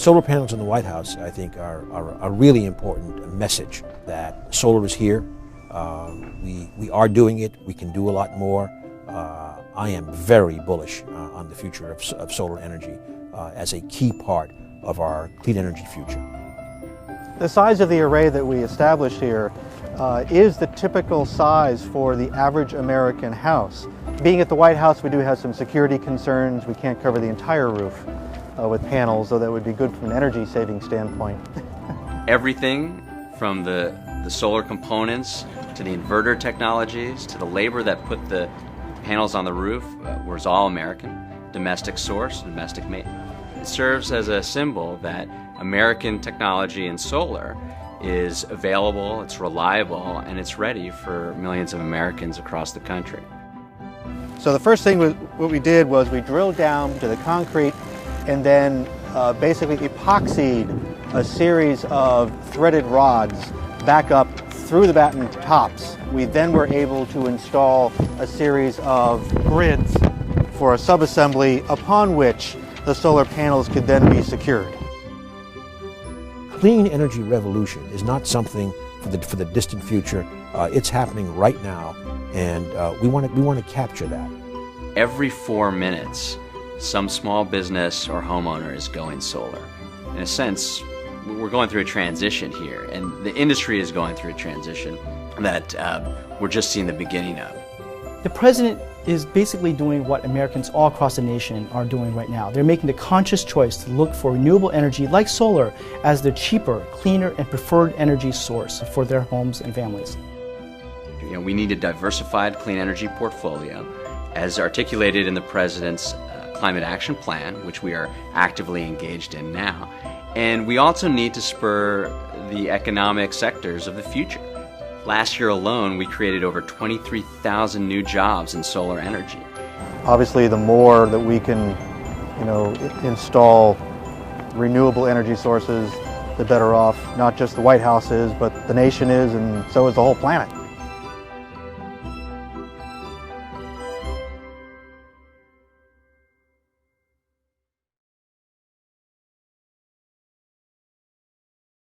Solar panels in the White House, I think, are a really important message that solar is here. We are doing it. We can do a lot more. I am very bullish on the future of solar energy as a key part of our clean energy future. The size of the array that we established here is the typical size for the average American house. Being at the White House, we do have some security concerns. We can't cover the entire roof with panels, though that would be good from an energy saving standpoint. Everything from the solar components to the inverter technologies to the labor that put the panels on the roof was all American, domestic source, domestic made. It serves as a symbol that American technology in solar is available, it's reliable, and it's ready for millions of Americans across the country. So the first thing what we did was we drilled down to the concrete and then basically epoxied a series of threaded rods back up through the batten tops. We then were able to install a series of grids for a subassembly upon which the solar panels could then be secured. Clean energy revolution is not something for the distant future. It's happening right now, and we want to capture that. Every 4 minutes, some small business or homeowner is going solar. In a sense, we're going through a transition here, and the industry is going through a transition that we're just seeing the beginning of. The president is basically doing what Americans all across the nation are doing right now. They're making the conscious choice to look for renewable energy like solar as the cheaper, cleaner, and preferred energy source for their homes and families. You know, we need a diversified clean energy portfolio as articulated in the president's Climate Action Plan, which we are actively engaged in now. And we also need to spur the economic sectors of the future. Last year alone, we created over 23,000 new jobs in solar energy. Obviously, the more that we can, install renewable energy sources, the better off not just the White House is, but the nation is, and so is the whole planet.